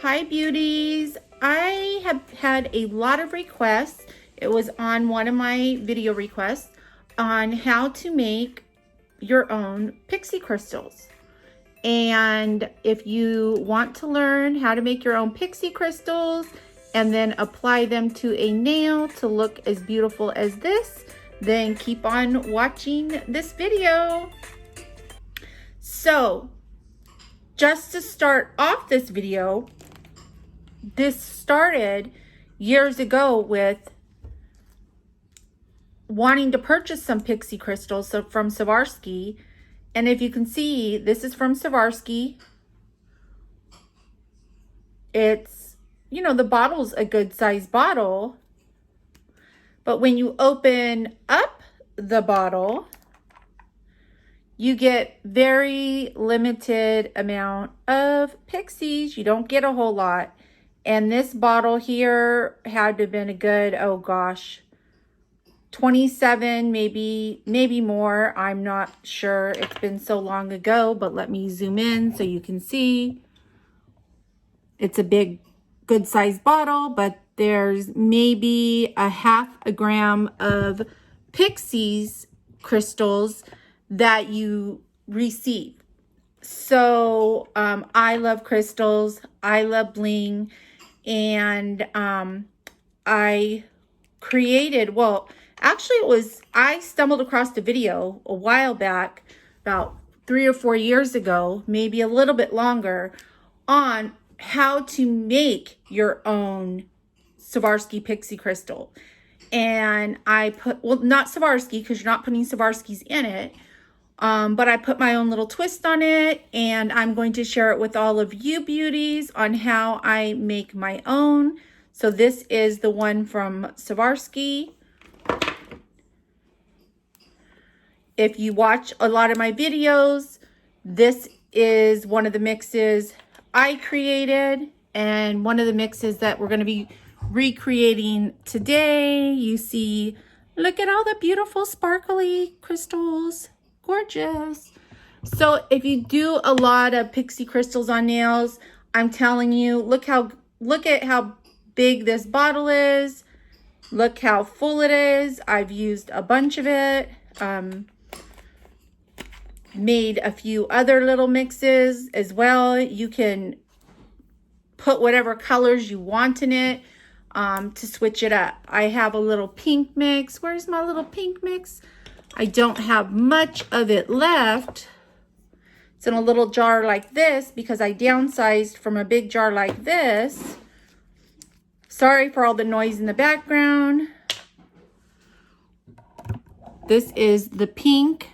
Hi beauties. I have had a lot of requests. It was on one of my video requests on how to make your own pixie crystals. And if you want to learn how to make your own pixie crystals and then apply them to a nail to look as beautiful as this, then keep on watching this video. So just to start off this video, this started years ago with wanting to purchase some pixie crystals from Swarovski. And if you can see, this is from Swarovski. It's, you know, the bottle's a good size bottle. But when you open up the bottle, you get very limited amount of pixies. You don't get a whole lot. And this bottle here had to have been a good, oh gosh, 27, maybe more. I'm not sure. It's been so long ago, but let me zoom in so you can see. It's a big, good sized bottle, but there's maybe a half a gram of pixies crystals that you receive. So I love crystals. I love bling. And I created, well, actually I stumbled across the video a while back, about 3 or 4 years ago, maybe a little bit longer, on how to make your own Swarovski pixie crystal. And I put, well, not Swarovski because you're not putting Swarovskis in it, but I put my own little twist on it, and I'm going to share it with all of you beauties on how I make my own. So this is the one from Swarovski. If you watch a lot of my videos, this is one of the mixes I created, and one of the mixes that we're going to be recreating today. You see, look at all the beautiful sparkly crystals. Gorgeous. So if you do a lot of pixie crystals on nails, I'm telling you, look at how big this bottle is. Look how full it is. I've used a bunch of it. Made a few other little mixes as well. You can put whatever colors you want in it to switch it up. I have a little pink mix. Where's my little pink mix? I don't have much of it left. It's in a little jar like this because I downsized from a big jar like this. Sorry for all the noise in the background. This is the pink.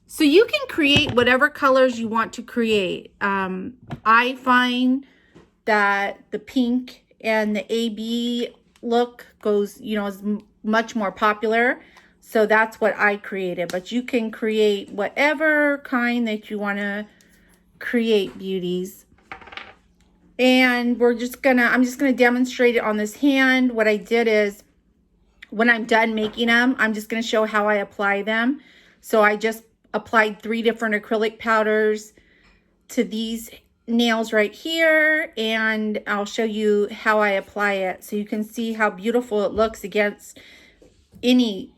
So you can create whatever colors you want to create. I find that the pink and the AB look goes, you know, is much more popular. So that's what I created. But you can create whatever kind that you want to create, beauties. And I'm just gonna demonstrate it on this hand. What I did is, when I'm done making them, I'm just gonna show how I apply them. So I just applied 3 different acrylic powders to these nails right here, and I'll show you how I apply it so you can see how beautiful it looks against any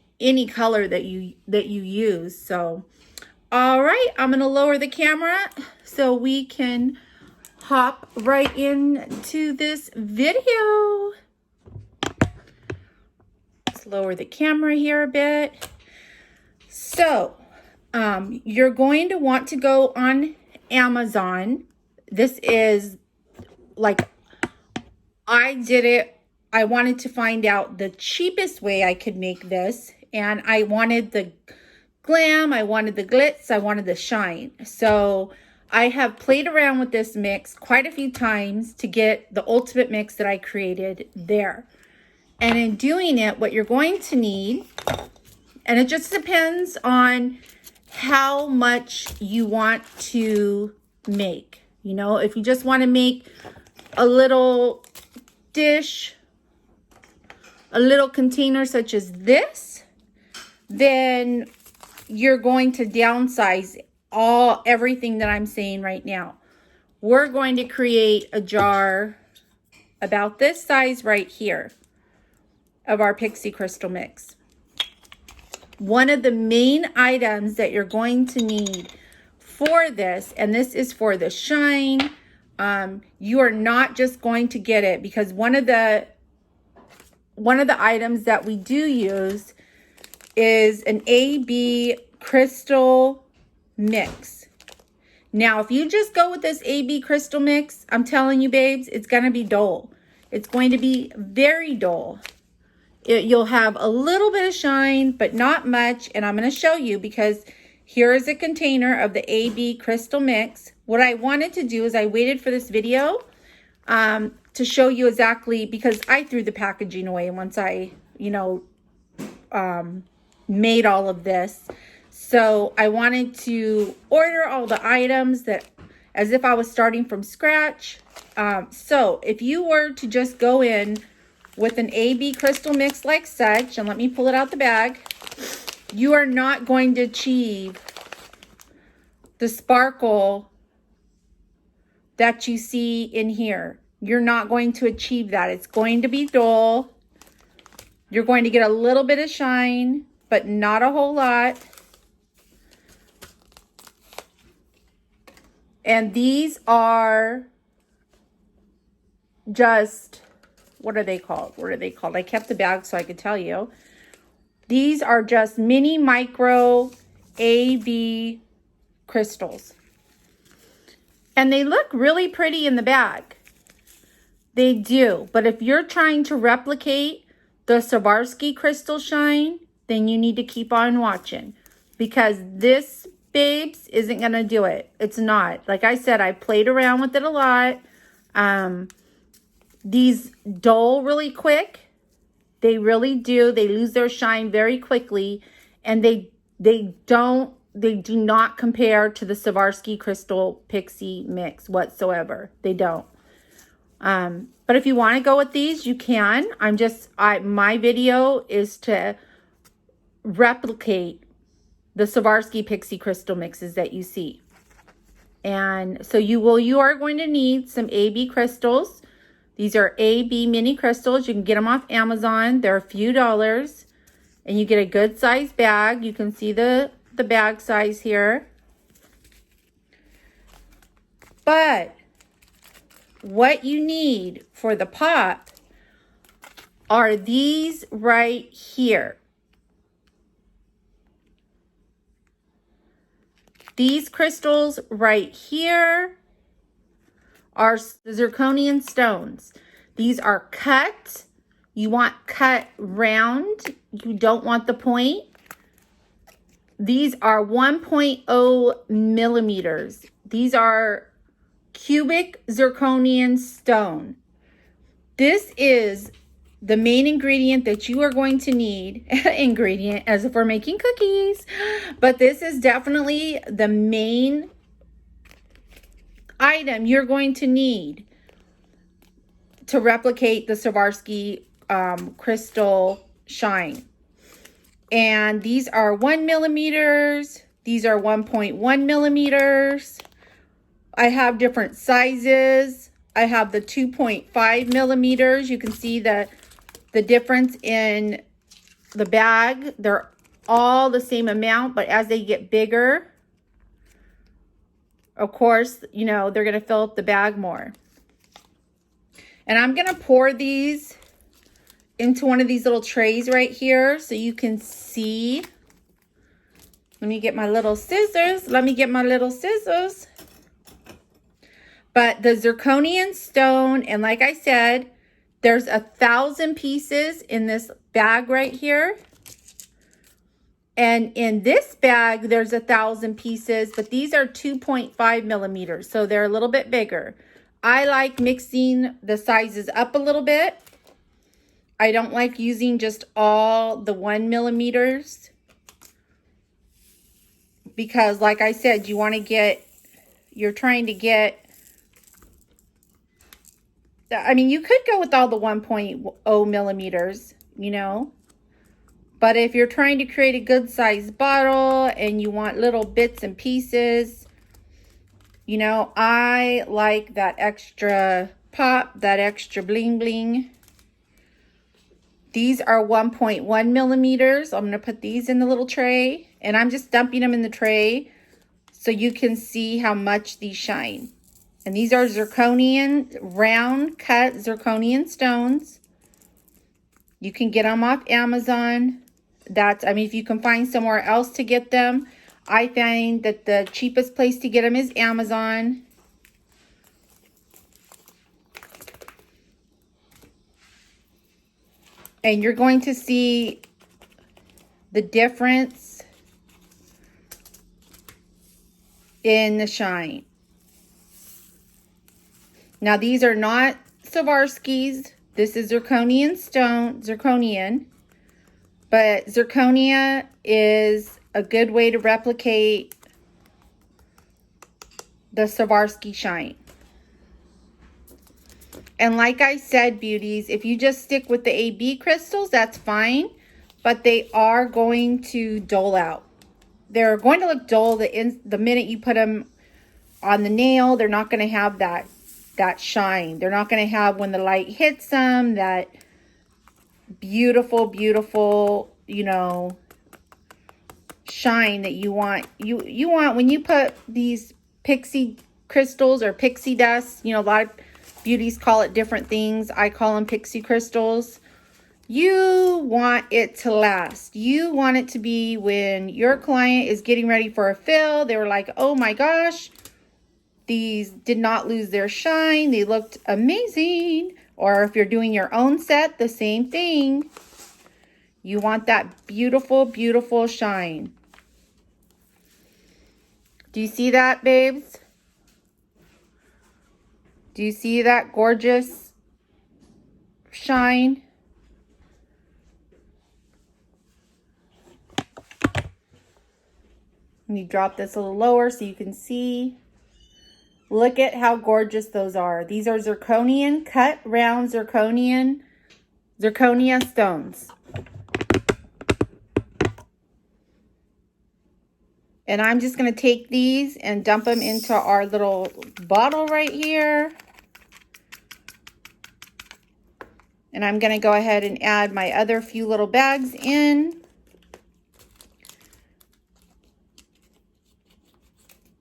color that you use. So all right, I'm gonna lower the camera so we can hop right into this video. Let's lower the camera here a bit. So you're going to want to go on Amazon. This is like, I did it. I wanted to find out the cheapest way I could make this. And I wanted the glam, I wanted the glitz, I wanted the shine. So I have played around with this mix quite a few times to get the ultimate mix that I created there. And in doing it, what you're going to need, and it just depends on how much you want to make. You know, if you just want to make a little dish, a little container such as this, then you're going to downsize everything that I'm saying right now. we're going to create a jar about this size right here of our Pixie Crystal Mix. One of the main items that you're going to need for this, and this is for the shine, you are not just going to get it, because one of the items that we do use is an AB Crystal Mix. Now, if you just go with this AB Crystal Mix, I'm telling you, babes, it's going to be dull. It's going to be very dull. You'll have a little bit of shine, but not much. And I'm going to show you, because here is a container of the AB Crystal Mix. What I wanted to do is I waited for this video to show you exactly, because I threw the packaging away once I, made all of this. So I wanted to order all the items that as if I was starting from scratch. So if you were to just go in with an AB Crystal Mix like such, and let me pull it out the bag, you are not going to achieve the sparkle that you see in here. You're not going to achieve that. It's going to be dull. You're going to get a little bit of shine, but not a whole lot. And these are just, what are they called? What are they called? I kept the bag so I could tell you. These are just mini micro AB crystals. And they look really pretty in the bag. They do. But if you're trying to replicate the Swarovski crystal shine, then you need to keep on watching, because this, babes, isn't going to do it. It's not. Like I said, I played around with it a lot. These dull really quick. They really do. They lose their shine very quickly, and they do not compare to the Swarovski Crystal Pixie Mix whatsoever. They don't. But if you want to go with these, you can. My video is to replicate the Swarovski Pixie Crystal Mixes that you see. And so you are going to need some AB crystals. These are AB Mini Crystals. You can get them off Amazon. They're a few dollars. And you get a good size bag. You can see the bag size here. But what you need for the pop are these right here. These crystals right here are the Zirconian stones. These are cut. You want cut round. You don't want the point. These are 1.0 millimeters. These are cubic zirconian stone. This is the main ingredient that you are going to need. Ingredient, as if we're making cookies. But this is definitely the main item you're going to need to replicate the Swarovski crystal shine. And these are 1 millimeters. These are 1.1 millimeters. I have different sizes. I have the 2.5 millimeters. You can see the difference in the bag. They're all the same amount, but as they get bigger, of course, they're going to fill up the bag more. And I'm going to pour these into one of these little trays right here so you can see. Let me get my little scissors. But the zirconian stone, and like I said, there's 1,000 pieces in this bag right here. And in this bag, there's 1,000 pieces, but these are 2.5 millimeters, so they're a little bit bigger. I like mixing the sizes up a little bit. I don't like using just all the 1 millimeters because, like I said, you're trying to get, I mean, you could go with all the 1.0 millimeters, but if you're trying to create a good size bottle and you want little bits and pieces, You know, I like that extra pop, that extra bling bling. These are 1.1 millimeters. I'm going to put these in the little tray, and I'm just dumping them in the tray so you can see how much these shine. And these are zirconian, round cut zirconian stones. You can get them off Amazon. I mean, if you can find somewhere else to get them, I find that the cheapest place to get them is Amazon. And you're going to see the difference in the shine. Now, these are not Swarovskis. This is zirconian stone, zirconian. But zirconia is a good way to replicate the Swarovski shine. And like I said, beauties, if you just stick with the AB crystals, that's fine. But they are going to dull out. They're going to look dull the minute you put them on the nail. They're not going to have that shine. They're not going to have, when the light hits them, that beautiful, beautiful, you know, shine that you want. You want when you put these pixie crystals or pixie dust, you know, a lot of beauties call it different things. I call them pixie crystals. You want it to last. You want it to be when your client is getting ready for a fill, they were like, oh my gosh, these did not lose their shine. They looked amazing. Or if you're doing your own set, the same thing. You want that beautiful, beautiful shine. Do you see that, babes? Do you see that gorgeous shine? Let me drop this a little lower so you can see. Look at how gorgeous those are. These are zirconian, cut round zirconia stones. And I'm just going to take these and dump them into our little bottle right here. And I'm going to go ahead and add my other few little bags in.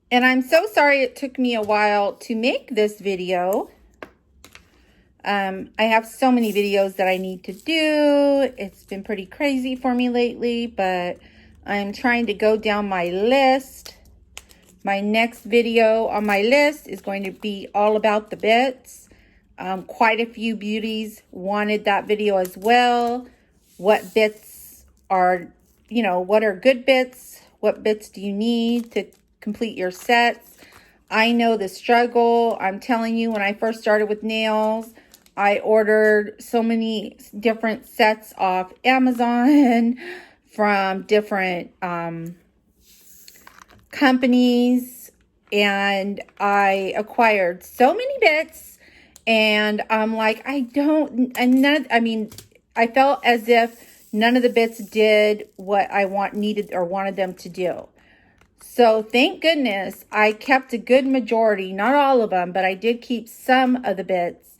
And I'm so sorry it took me a while to make this video. I have so many videos that I need to do. It's been pretty crazy for me lately, but I'm trying to go down my list. My next video on my list is going to be all about the bits. Quite a few beauties wanted that video as well. What bits are, you know, what are good bits? What bits do you need to complete your sets? I know the struggle. I'm telling you, when I first started with nails, I ordered so many different sets off Amazon from different companies, and I acquired so many bits, and I'm like, I felt as if none of the bits did what I needed or wanted them to do. So thank goodness I kept a good majority, not all of them, but I did keep some of the bits,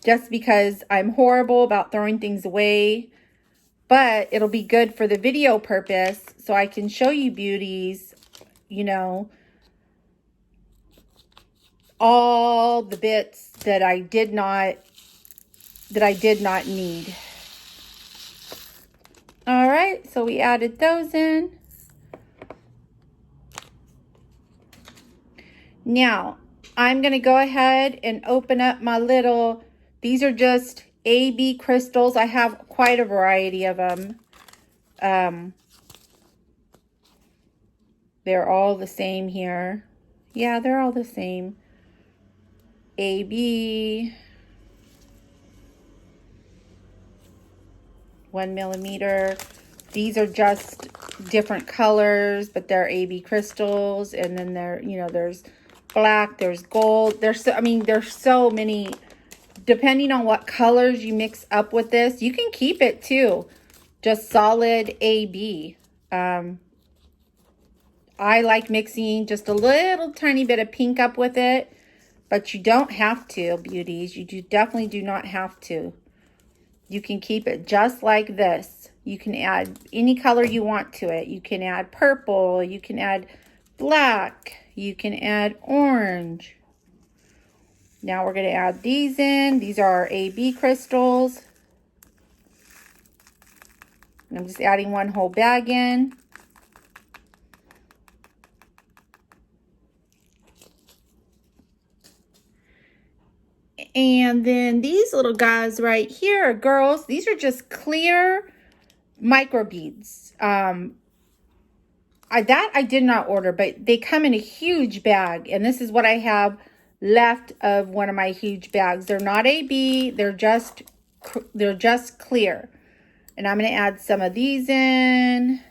just because I'm horrible about throwing things away. But it'll be good for the video purpose, so I can show you beauties, you know, all the bits that I did not need. All right, so we added those in. Now, I'm going to go ahead and open up my little, these are just AB crystals. I have quite a variety of them. They're all the same here. Yeah, they're all the same. AB, 1 millimeter. These are just different colors, but they're AB crystals. And then there, you know, there's black, there's gold. There's so many. Depending on what colors you mix up with this, you can keep it too. Just solid AB. I like mixing just a little tiny bit of pink up with it, but you don't have to, beauties. You definitely do not have to. You can keep it just like this. You can add any color you want to it. You can add purple, you can add black, you can add orange. Now we're going to add these in. These are our AB crystals. And I'm just adding one whole bag in. And then these little guys right here, girls, these are just clear micro beads. I did not order, but they come in a huge bag. And this is what I have left of one of my huge bags. They're not AB, they're just clear. And I'm going to add some of these in.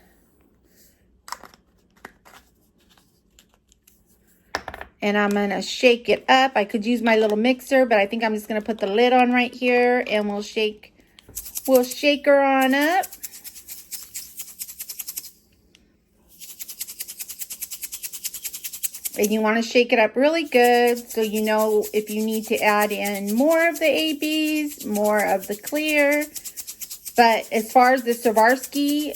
And I'm going to shake it up. I could use my little mixer, but I think I'm just going to put the lid on right here and we'll shake her on up. And you want to shake it up really good so you know if you need to add in more of the ABs, more of the clear. But as far as the Swarovski,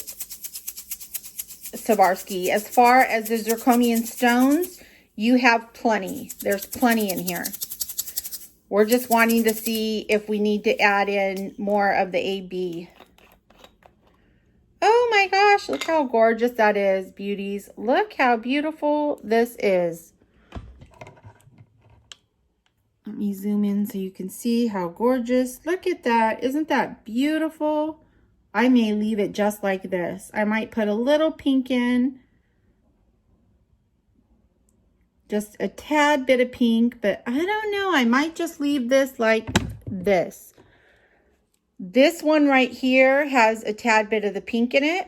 as far as the zirconian stones, you have plenty. There's plenty in here. We're just wanting to see if we need to add in more of the AB. Oh my gosh, look how gorgeous that is, beauties. Look how beautiful this is. Let me zoom in so you can see how gorgeous. Look at that. Isn't that beautiful? I may leave it just like this. I might put a little pink in. Just a tad bit of pink, but I don't know. I might just leave this like this. This one right here has a tad bit of the pink in it.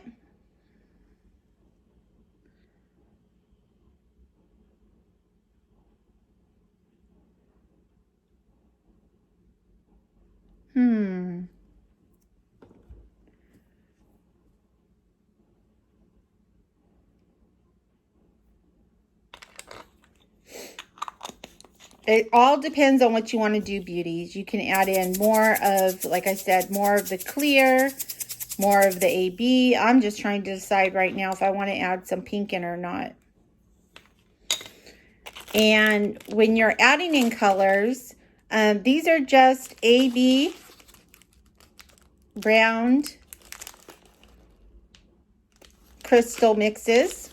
It all depends on what you want to do, beauties. You can add in more of, like I said, more of the clear, more of the AB. I'm just trying to decide right now if I want to add some pink in or not. And when you're adding in colors, these are just AB round crystal mixes.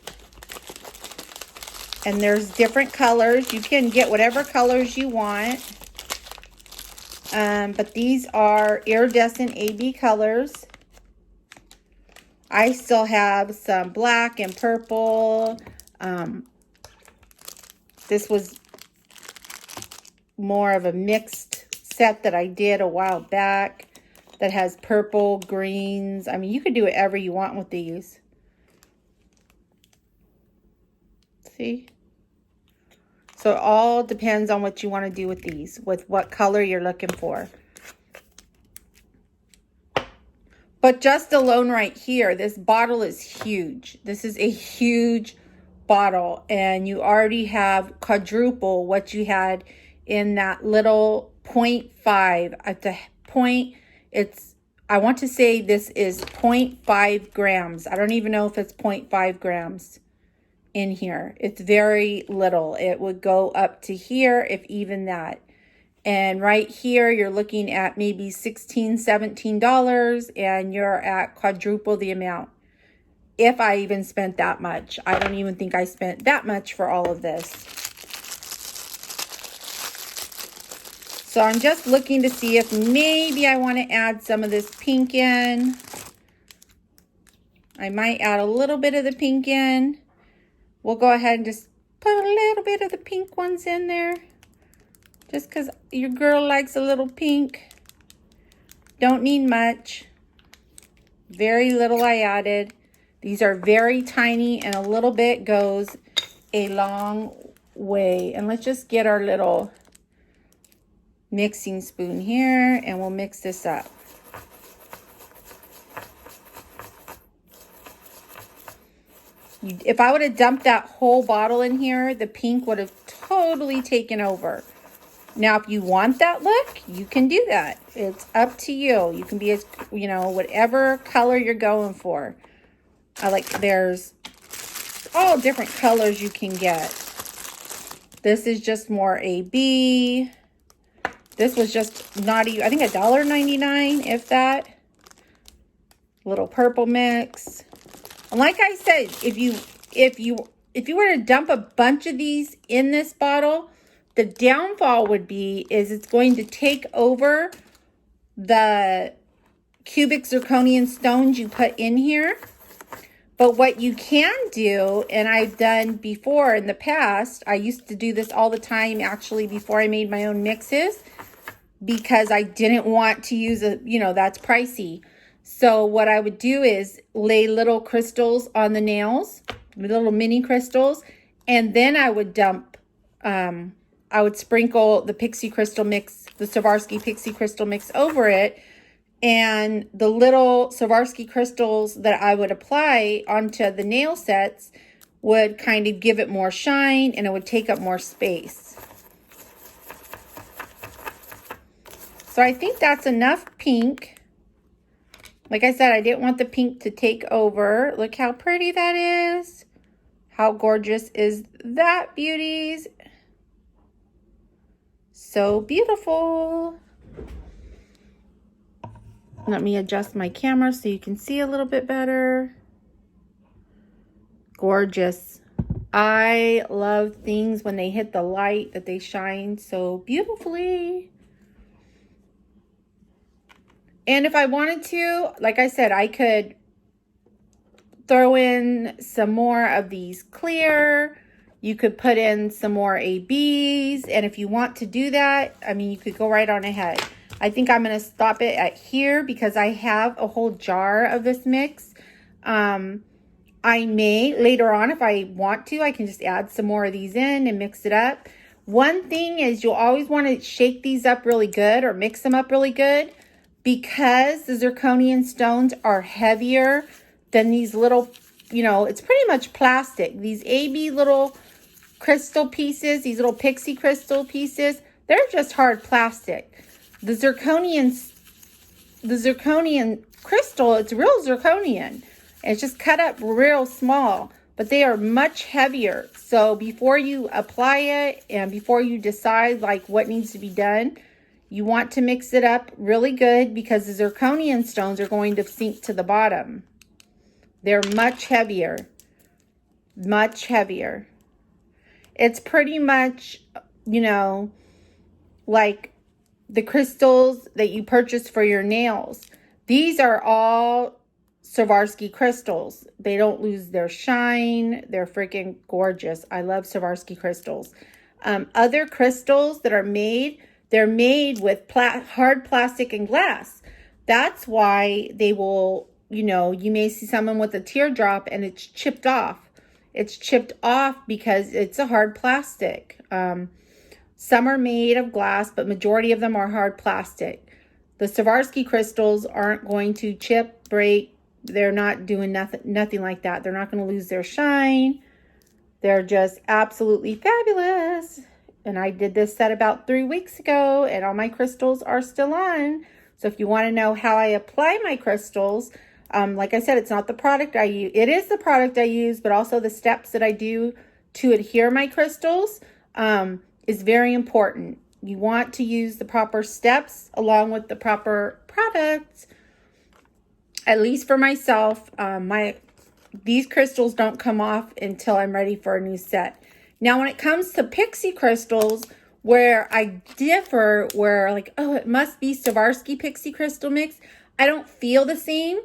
And there's different colors. You can get whatever colors you want. But these are Iridescent AB Colors. I still have some black and purple. This was more of a mixed set that I did a while back that has purple, greens. I mean, you could do whatever you want with these. See? So it all depends on what you want to do with these, with what color you're looking for. But just alone right here, this bottle is huge. This is a huge bottle, and you already have quadruple what you had in that little 0.5. At the point, I want to say this is 0.5 grams. I don't even know if it's 0.5 grams. In here. It's very little. It would go up to here, if even that. And right here, you're looking at maybe $16, $17, and you're at quadruple the amount. If I even spent that much. I don't even think I spent that much for all of this. So I'm just looking to see if maybe I want to add some of this pink in. I might add a little bit of the pink in. We'll go ahead and just put a little bit of the pink ones in there. Just because your girl likes a little pink. Don't need much. Very little I added. These are very tiny, and a little bit goes a long way. And let's just get our little mixing spoon here, and we'll mix this up. If I would have dumped that whole bottle in here, the pink would have totally taken over. Now, if you want that look, you can do that. It's up to you. You can be as, you know, whatever color you're going for. There's all different colors you can get. This is just more AB. This was just not even, I think $1.99, if that. Little purple mix. And like I said, if you were to dump a bunch of these in this bottle, the downfall would be it's going to take over the cubic zirconian stones you put in here. But what you can do, and I've done before in the past, I used to do this all the time actually before I made my own mixes, because I didn't want to use that's pricey. So what I would do is lay little crystals on the nails, little mini crystals, and then I would dump, I would sprinkle the Pixie Crystal Mix, the Swarovski Pixie Crystal Mix over it. And the little Swarovski crystals that I would apply onto the nail sets would kind of give it more shine, and it would take up more space. So I think that's enough pink. Like I said, I didn't want the pink to take over. Look how pretty that is. How gorgeous is that, beauties? So beautiful. Let me adjust my camera so you can see a little bit better. Gorgeous. I love things when they hit the light that they shine so beautifully. And if I wanted to, like I said, I could throw in some more of these clear. You could put in some more ABs. And if you want to do that, I mean, you could go right on ahead. I think I'm going to stop it at here because I have a whole jar of this mix. I may later on, if I want to, I can just add some more of these in and mix it up. One thing is you'll always want to shake these up really good or mix them up really good, because the zirconian stones are heavier than these little, it's pretty much plastic. These AB little crystal pieces, these little pixie crystal pieces, they're just hard plastic. The zirconian crystal, it's real zirconian. It's just cut up real small, but they are much heavier. So before you apply it and before you decide like what needs to be done, you want to mix it up really good, because the zirconian stones are going to sink to the bottom. They're much heavier, much heavier. It's pretty much, like the crystals that you purchase for your nails. These are all Swarovski crystals. They don't lose their shine. They're freaking gorgeous. I love Swarovski crystals. Other crystals that are made, they're made with hard plastic and glass. That's why they will, you may see someone with a teardrop and it's chipped off. It's chipped off because it's a hard plastic. Some are made of glass, but majority of them are hard plastic. The Swarovski crystals aren't going to chip, break. They're not doing nothing like that. They're not going to lose their shine. They're just absolutely fabulous. And I did this set about 3 weeks ago, and all my crystals are still on. So if you want to know how I apply my crystals, like I said, it's not the product I use. It is the product I use, but also the steps that I do to adhere my crystals is very important. You want to use the proper steps along with the proper products. At least for myself, these crystals don't come off until I'm ready for a new set. Now, when it comes to pixie crystals, where I differ, where like, oh, it must be Swarovski Pixie Crystal Mix, I don't feel the same,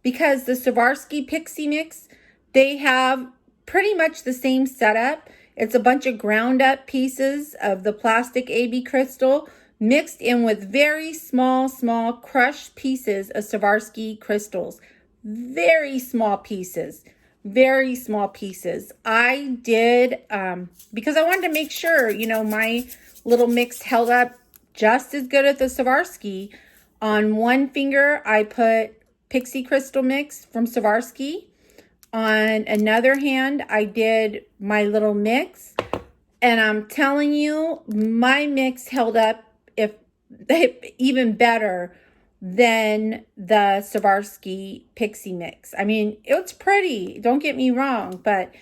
because the Swarovski Pixie Mix, they have pretty much the same setup. It's a bunch of ground up pieces of the plastic AB crystal mixed in with very small crushed pieces of Swarovski crystals. Very small pieces. Very small pieces. I did, because I wanted to make sure, my little mix held up just as good as the Swarovski. On one finger, I put Pixie Crystal Mix from Swarovski. on another hand, I did my little mix, and I'm telling you, my mix held up if even better than the Swarovski Pixie mix. I mean, it's pretty, don't get me wrong, but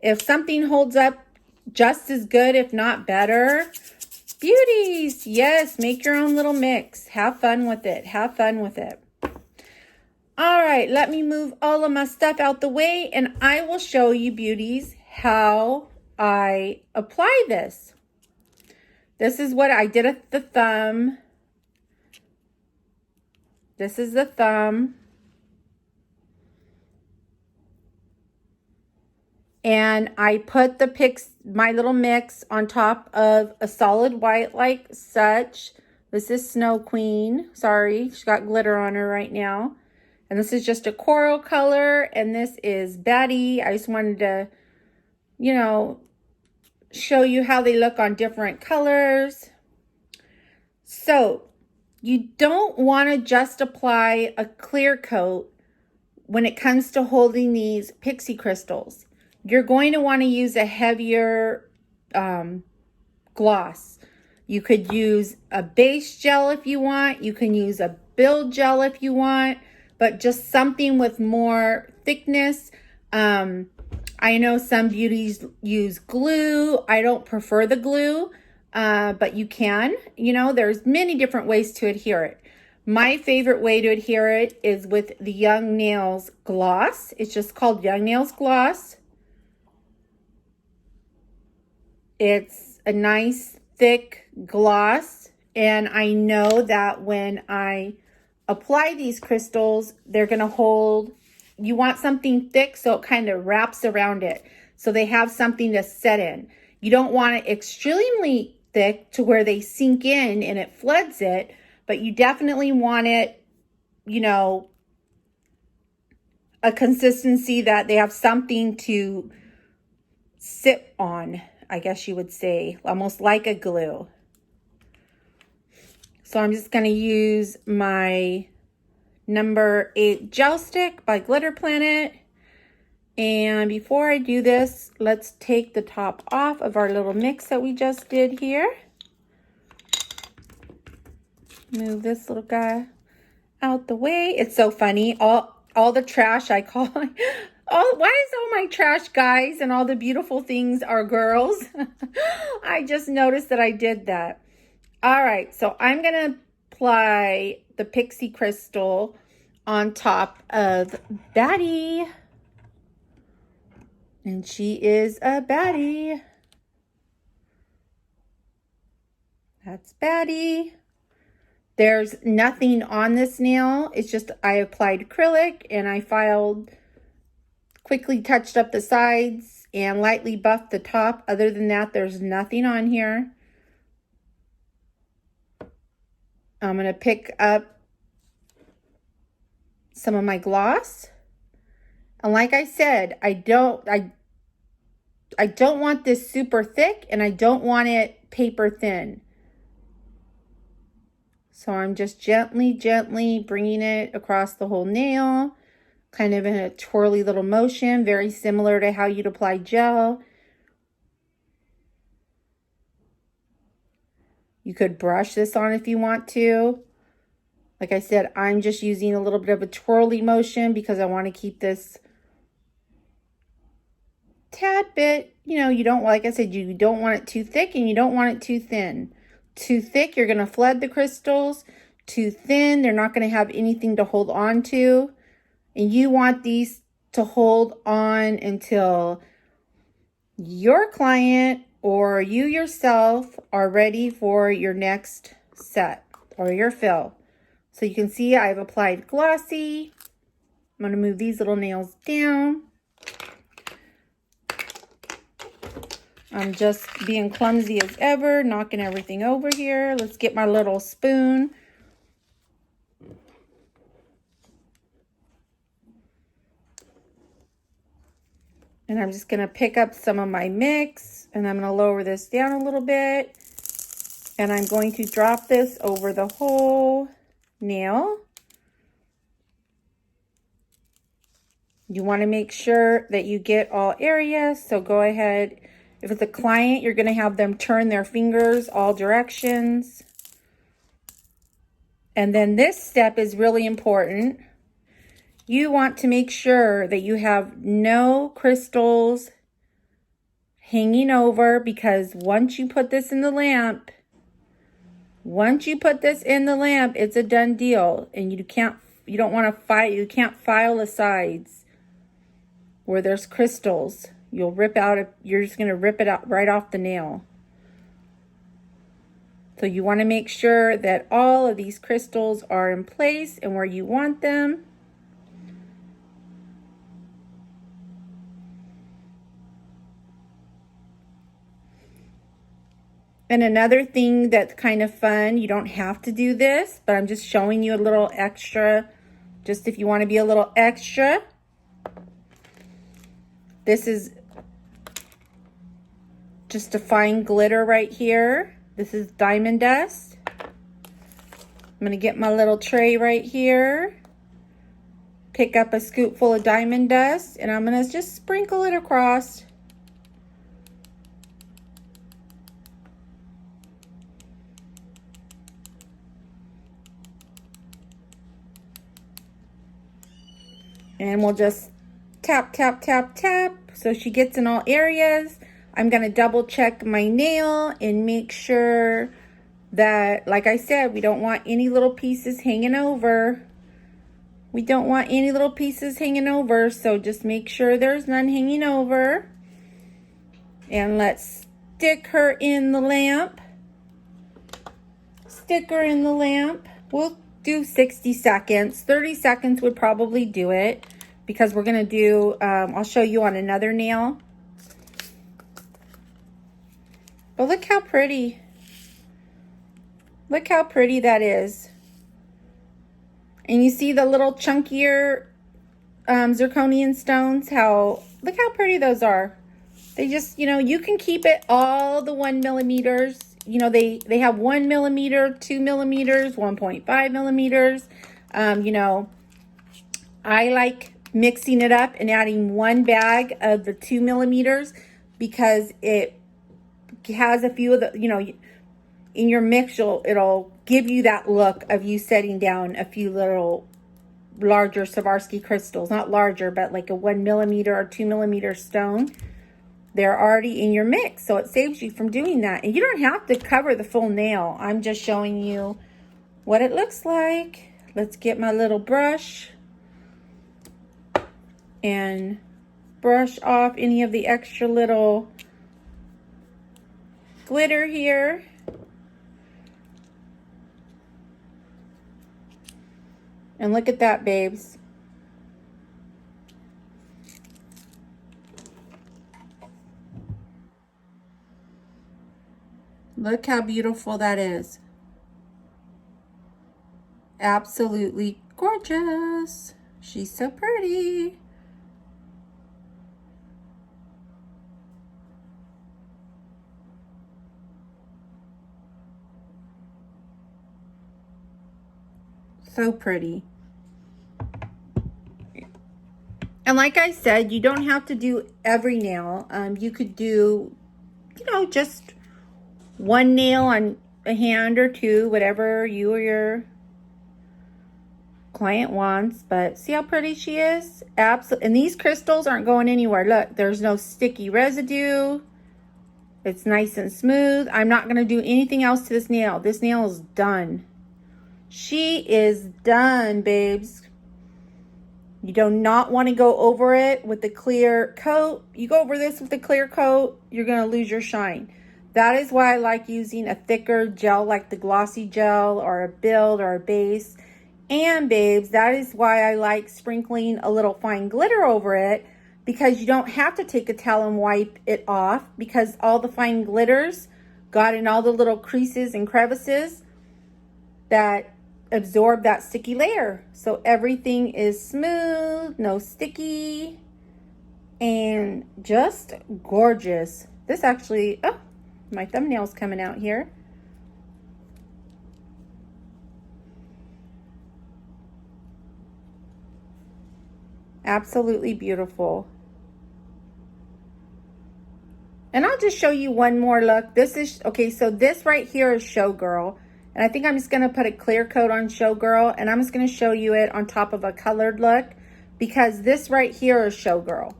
if something holds up just as good, if not better, beauties, yes, make your own little mix. Have fun with it. Have fun with it. All right, let me move all of my stuff out the way, and I will show you, beauties, how I apply this. This is what I did at the thumb. This is the thumb. And I put my little mix on top of a solid white like such. This is Snow Queen. Sorry, she's got glitter on her right now. And this is just a coral color. And this is Betty. I just wanted to, you know, show you how they look on different colors. So you don't want to just apply a clear coat when it comes to holding these pixie crystals. You're going to want to use a heavier gloss. You could use a base gel if you want. You can use a build gel if you want, but just something with more thickness. I know some beauties use glue. I don't prefer the glue, but you can. You know, there's many different ways to adhere it. My favorite way to adhere it is with the Young Nails Gloss. It's just called Young Nails Gloss. It's a nice thick gloss, and I know that when I apply these crystals, they're going to hold. You want something thick so it kind of wraps around it, so they have something to set in. You don't want it extremely thick to where they sink in and it floods it, but you definitely want it, you know, a consistency that they have something to sit on, I guess you would say, almost like a glue. So I'm just going to use my number 8 gel stick by Glitter Planet. And before I do this, let's take the top off of our little mix that we just did here. Move this little guy out the way. It's so funny. All the trash I call why is all my trash guys and all the beautiful things are girls? I just noticed that I did that. All right, so I'm going to apply the Pixie Crystal on top of Batty. And she is a baddie. That's Batty. There's nothing on this nail. It's just I applied acrylic and I quickly touched up the sides and lightly buffed the top. Other than that, there's nothing on here. I'm going to pick up some of my gloss. And like I said, I don't want this super thick and I don't want it paper thin. So I'm just gently bringing it across the whole nail, kind of in a twirly little motion, very similar to how you'd apply gel. You could brush this on if you want to. Like I said, I'm just using a little bit of a twirly motion because I want to keep this tad bit, you know, you don't, like I said, you don't want it too thick and you don't want it too thin. Too thick, you're going to flood the crystals. Too thin, they're not going to have anything to hold on to. And you want these to hold on until your client or you yourself are ready for your next set or your fill. So you can see I've applied Glossy. I'm going to move these little nails down. I'm just being clumsy as ever, knocking everything over here. Let's get my little spoon. And I'm just going to pick up some of my mix, and I'm going to lower this down a little bit. And I'm going to drop this over the whole nail. You want to make sure that you get all areas. So go ahead. If it's a client, you're going to have them turn their fingers all directions. And then this step is really important. You want to make sure that you have no crystals hanging over, because once you put this in the lamp, it's a done deal. And you don't want to you can't file the sides where there's crystals. You're just going to rip it out right off the nail. So you want to make sure that all of these crystals are in place and where you want them. And another thing that's kind of fun, you don't have to do this, but I'm just showing you a little extra, just if you want to be a little extra. This is just a fine glitter right here. This is diamond dust. I'm going to get my little tray right here. Pick up a scoop full of diamond dust, and I'm going to just sprinkle it across. And we'll just tap, tap, tap, tap, so she gets in all areas. I'm going to double check my nail and make sure that, like I said, we don't want any little pieces hanging over. We don't want any little pieces hanging over, so just make sure there's none hanging over. And let's stick her in the lamp. Stick her in the lamp. We'll do 60 seconds. 30 seconds would probably do it, because we're going to do, I'll show you on another nail. But look how pretty. Look how pretty that is. And you see the little chunkier zirconian stones, look how pretty those are. They just, you can keep it all the 1 millimeters. They have 1 millimeter, 2 millimeters, 1.5 millimeters. I like mixing it up and adding one bag of the 2 millimeters, because it has a few of the, in your mix, it'll give you that look of you setting down a few little larger Swarovski crystals. Not larger, but like a 1 millimeter or 2 millimeter stone. They're already in your mix, so it saves you from doing that. And you don't have to cover the full nail. I'm just showing you what it looks like. Let's get my little brush and brush off any of the extra little glitter here. And look at that, babes. Look how beautiful that is. Absolutely gorgeous. She's so pretty. So pretty. And like I said, you don't have to do every nail. You could do, just one nail on a hand or two, whatever you or your client wants. But see how pretty she is? Absolutely. And these crystals aren't going anywhere. Look, there's no sticky residue. It's nice and smooth. I'm not going to do anything else to this nail. This nail is done. She is done, babes. You do not want to go over it with the clear coat. You go over this with the clear coat, you're going to lose your shine. That is why I like using a thicker gel like the Glossy gel, or a build, or a base. And babes, that is why I like sprinkling a little fine glitter over it, because you don't have to take a towel and wipe it off, because all the fine glitters got in all the little creases and crevices that absorb that sticky layer. So everything is smooth, no sticky, and just gorgeous. This actually, oh, my thumbnail's coming out here. Absolutely beautiful. And I'll just show you one more look. This is, okay, so this right here is Showgirl. And I think I'm just going to put a clear coat on Showgirl. And I'm just going to show you it on top of a colored look. Because this right here is Showgirl.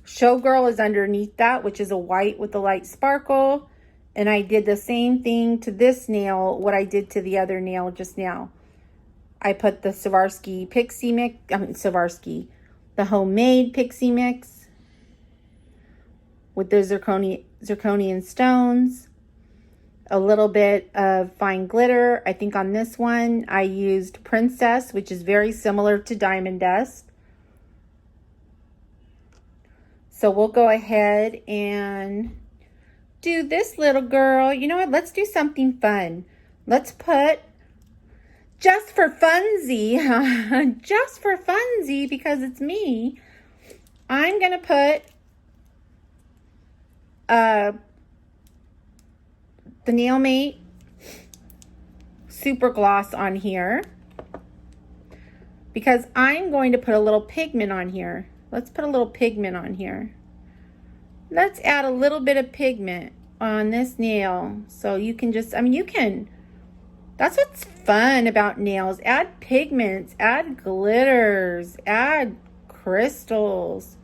Showgirl is underneath that, which is a white with a light sparkle. And I did the same thing to this nail, what I did to the other nail just now. I put the Swarovski Pixie mix, the homemade Pixie mix with the zirconian stones, a little bit of fine glitter. I think on this one I used Princess, which is very similar to Diamond Dust. So we'll go ahead and do this little girl. You know what? Let's do something fun. Let's put, just for funsie, just for funsie, because it's me, I'm going to put the Nail Mate Super Gloss on here, because I'm going to put a little pigment on here. Let's put a little pigment on here. Let's add a little bit of pigment on this nail. So you can just, I mean, you can, that's what's fun about nails. Add pigments, add glitters, add crystals.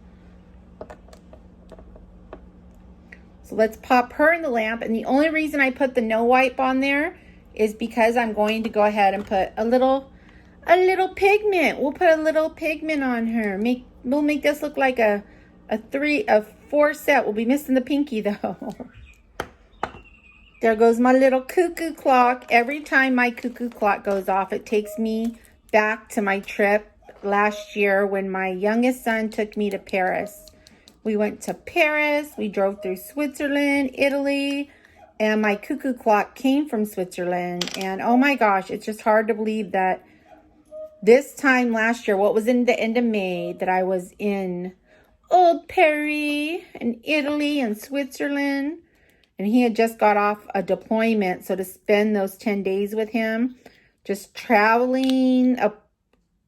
So let's pop her in the lamp. And the only reason I put the no wipe on there is because I'm going to go ahead and put a little pigment. We'll put a little pigment on her. We'll make this look like a 4 set. We'll be missing the pinky though. There goes my little cuckoo clock. Every time my cuckoo clock goes off, it takes me back to my trip last year when my youngest son took me to Paris. We went to Paris, we drove through Switzerland, Italy, and my cuckoo clock came from Switzerland. And oh my gosh, it's just hard to believe that this time last year, what was in the end of May, that I was in Old Paris and Italy and Switzerland. And he had just got off a deployment. So to spend those 10 days with him, just traveling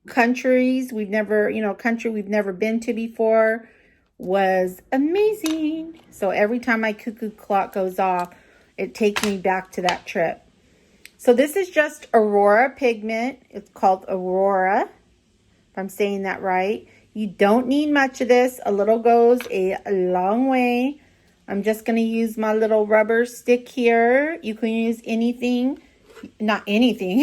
countries we've never, country we've never been to before, was amazing. So every time my cuckoo clock goes off, it takes me back to that trip. So this is just Aurora pigment. It's called Aurora, if I'm saying that right. You don't need much of this. A little goes a long way. I'm just going to use my little rubber stick here. You can use anything. Not anything.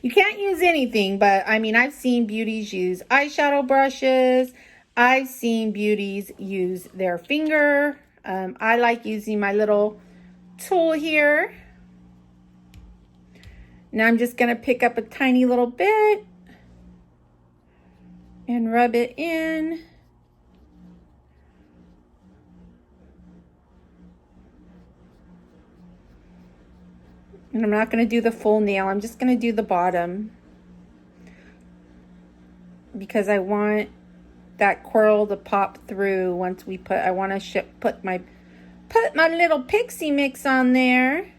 You can't use anything, but I mean, I've seen beauties use eyeshadow brushes. I've seen beauties use their finger. I like using my little tool here. Now I'm just going to pick up a tiny little bit and rub it in. And I'm not going to do the full nail. I'm just going to do the bottom, because I want that coral to pop through once we put, I want to put my little pixie mix on there.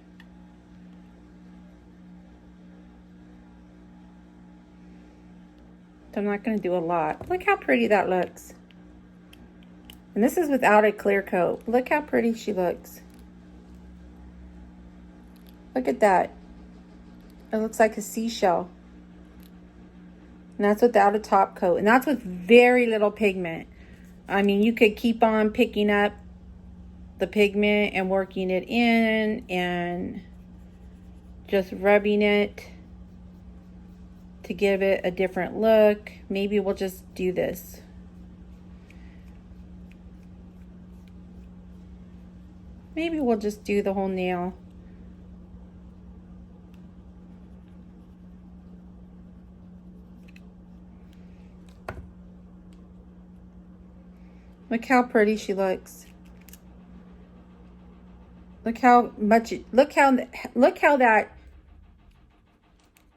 So I'm not going to do a lot. Look how pretty that looks. And this is without a clear coat. Look how pretty she looks. Look at that. It looks like a seashell. And that's without a top coat. And that's with very little pigment. I mean, you could keep on picking up the pigment and working it in and just rubbing it to give it a different look. Maybe we'll just do this. Maybe we'll just do the whole nail. Look how pretty she looks. Look how much, look how that,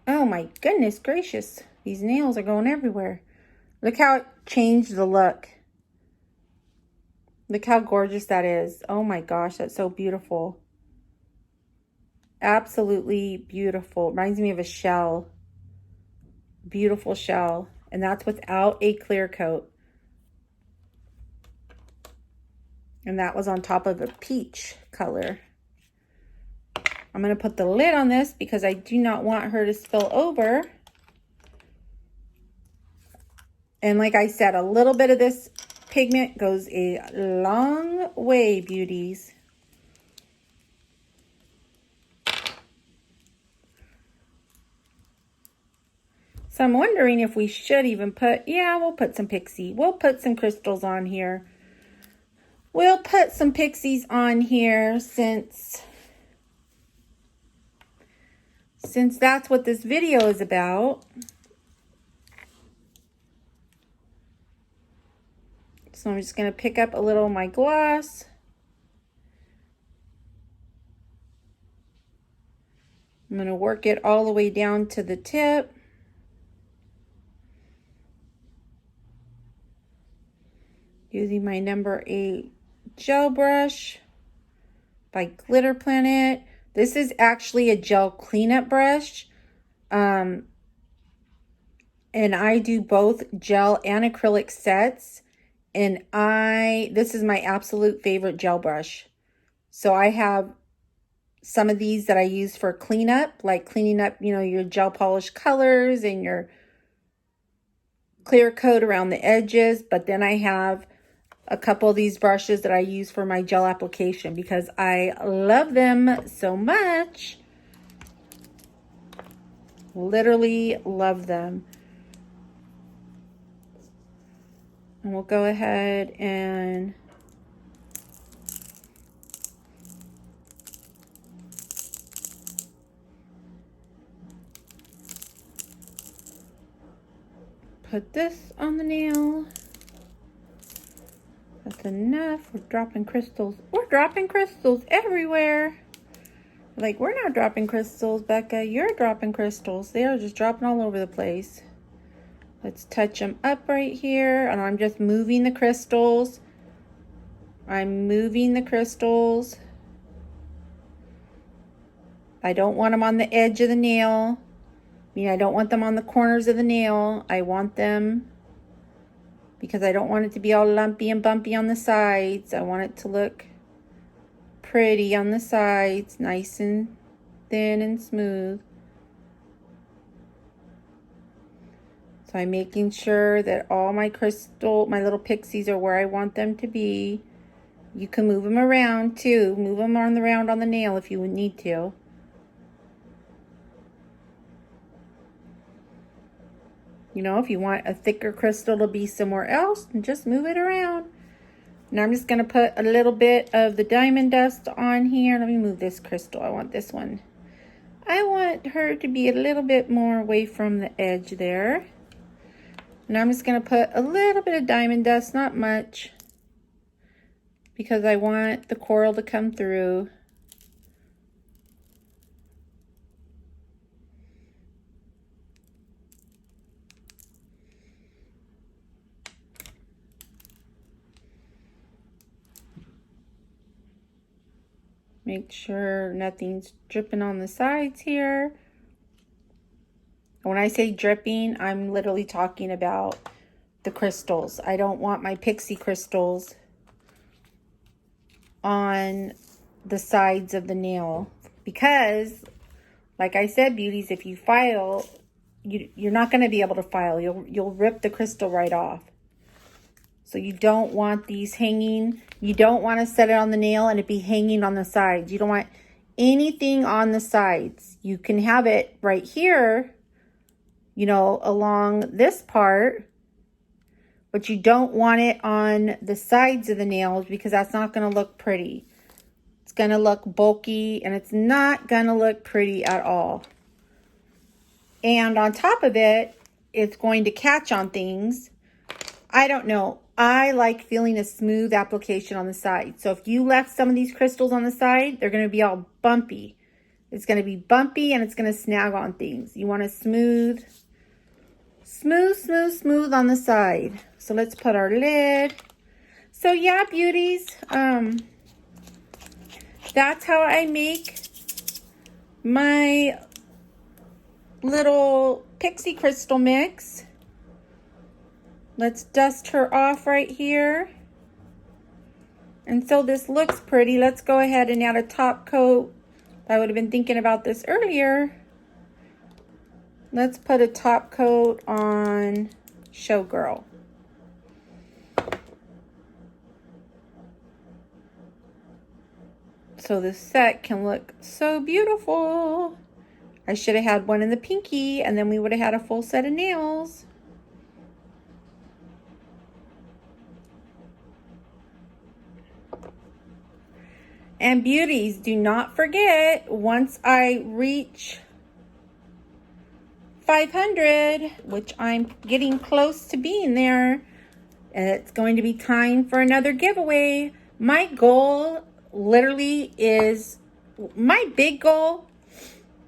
oh my goodness gracious. These nails are going everywhere. Look how it changed the look. Look how gorgeous that is. Oh my gosh, that's so beautiful. Absolutely beautiful. Reminds me of a shell. Beautiful shell. And that's without a clear coat. And that was on top of a peach color. I'm going to put the lid on this because I do not want her to spill over. And like I said, a little bit of this pigment goes a long way, beauties. So I'm wondering if we should even put, yeah, we'll put some pixie. We'll put some crystals on here. We'll put some pixies on here since that's what this video is about. So I'm just going to pick up a little of my gloss. I'm going to work it all the way down to the tip. Using my number 8 gel brush by Glitter Planet. This is actually a gel cleanup brush. And I do both gel and acrylic sets. And this is my absolute favorite gel brush. So I have some of these that I use for cleanup, like cleaning up, you know, your gel polish colors and your clear coat around the edges. But then I have a couple of these brushes that I use for my gel application because I love them so much. Literally love them. And we'll go ahead and put this on the nail. That's enough. We're dropping crystals. We're dropping crystals everywhere. Like, we're not dropping crystals, Becca. You're dropping crystals. They are just dropping all over the place. Let's touch them up right here. And I'm just moving the crystals. I'm moving the crystals. I don't want them on the edge of the nail. I mean, I don't want them on the corners of the nail. I want them because I don't want it to be all lumpy and bumpy on the sides. I want it to look pretty on the sides, nice and thin and smooth. So I'm making sure that all my little pixies are where I want them to be. You can move them around too. Move them around on the nail if you would need to. You know, if you want a thicker crystal to be somewhere else, just move it around. Now I'm just going to put a little bit of the diamond dust on here. Let me move this crystal. I want this one. I want her to be a little bit more away from the edge there. Now I'm just going to put a little bit of diamond dust, not much, because I want the coral to come through. Make sure nothing's dripping on the sides here. When I say dripping, I'm literally talking about the crystals. I don't want my pixie crystals on the sides of the nail because, like I said, beauties, if you file, you're not going to be able to file. You'll rip the crystal right off. So you don't want these hanging. You don't want to set it on the nail and it be hanging on the sides. You don't want anything on the sides. You can have it right here, you know, along this part, but you don't want it on the sides of the nails because that's not going to look pretty. It's going to look bulky and it's not going to look pretty at all. And on top of it, it's going to catch on things. I don't know. I like feeling a smooth application on the side. So if you left some of these crystals on the side, they're going to be all bumpy. It's going to be bumpy and it's going to snag on things. You want a smooth on the side. So let's put our lid. So yeah, beauties, that's how I make my little pixie crystal mix. Let's dust her off right here. And so this looks pretty. Let's go ahead and add a top coat. I would have been thinking about this earlier. Let's put a top coat on Showgirl. So this set can look so beautiful. I should have had one in the pinky, and then we would have had a full set of nails. And beauties, do not forget, once I reach 500, which I'm getting close to being there, and it's going to be time for another giveaway. My goal literally is, my big goal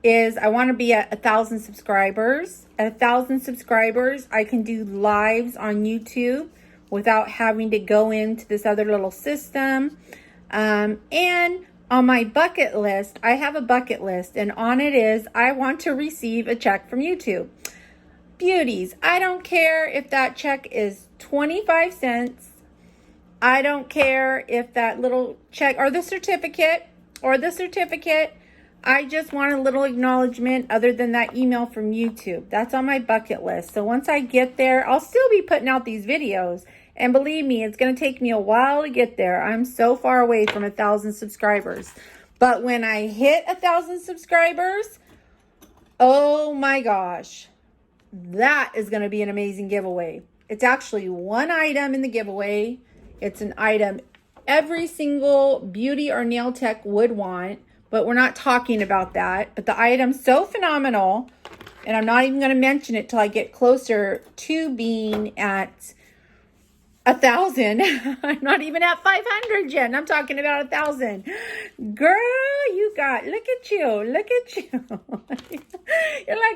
is I want to be at 1,000 subscribers. At 1,000 subscribers, I can do lives on YouTube without having to go into this other little system. And on my bucket list, I have a bucket list, and on it is, I want to receive a check from YouTube. Beauties, I don't care if that check is 25 cents. I don't care if that little check or the certificate, I just want a little acknowledgement other than that email from YouTube. That's on my bucket list. So once I get there, I'll still be putting out these videos. And believe me, it's going to take me a while to get there. I'm so far away from 1,000 subscribers. But when I hit 1,000 subscribers, oh my gosh, that is going to be an amazing giveaway. It's actually one item in the giveaway. It's an item every single beauty or nail tech would want, but we're not talking about that. But the item's so phenomenal, and I'm not even going to mention it till I get closer to being at 1,000. I'm not even at 500 yet, and I'm talking about 1,000. Girl, you got, look at you. You're like,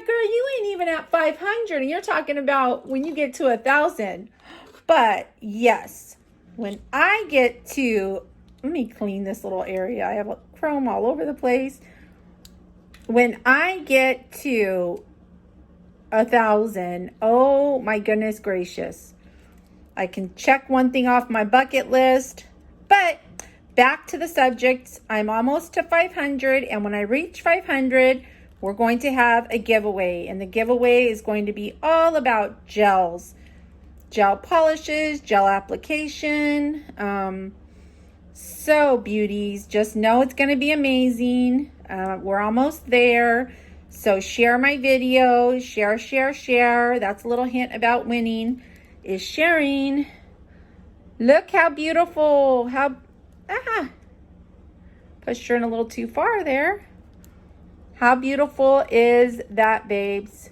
girl, you ain't even at 500, and you're talking about when you get to 1,000. But yes, when I get to, let me clean this little area. I have a chrome all over the place. When I get to 1,000, oh my goodness gracious. I can check one thing off my bucket list, but back to the subject. I'm almost to 500, and when I reach 500, we're going to have a giveaway, and the giveaway is going to be all about gels, gel polishes, gel application. So beauties, just know it's going to be amazing. We're almost there. So share my video, share. That's a little hint about winning. Is sharing. Look how beautiful. Pushed her in a little too far there. How beautiful is that, babes?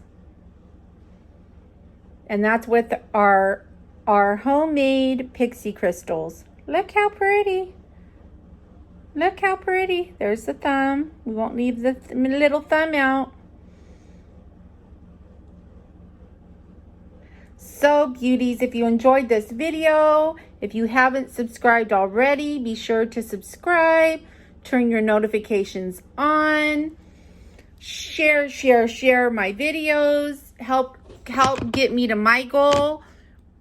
And that's with our homemade pixie crystals. Look how pretty. Look how pretty. There's the thumb. We won't leave the little thumb out. So beauties, if you enjoyed this video, if you haven't subscribed already, be sure to subscribe, turn your notifications on, share my videos, help get me to my goal,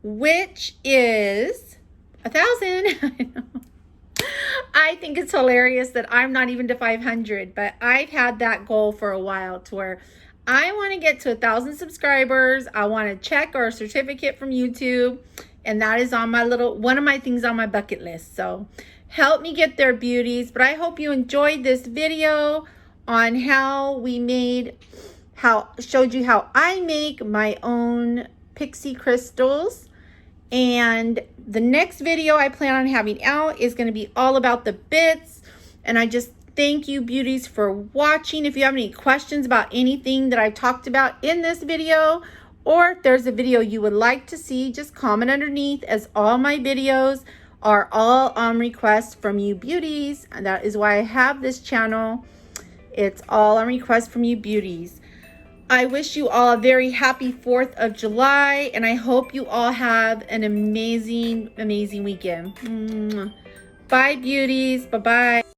which is 1,000. I think it's hilarious that I'm not even to 500, but I've had that goal for a while to where I want to get to 1,000 subscribers. I want a check or a certificate from YouTube. And that is on my one of my things on my bucket list. So help me get there, beauties. But I hope you enjoyed this video on how showed you how I make my own pixie crystals. And the next video I plan on having out is going to be all about the bits. And I just thank you, beauties, for watching. If you have any questions about anything that I've talked about in this video, or if there's a video you would like to see, just comment underneath, as all my videos are all on request from you beauties. And that is why I have this channel. It's all on request from you beauties. I wish you all a very happy 4th of July, and I hope you all have an amazing, amazing weekend. Bye, beauties. Bye-bye.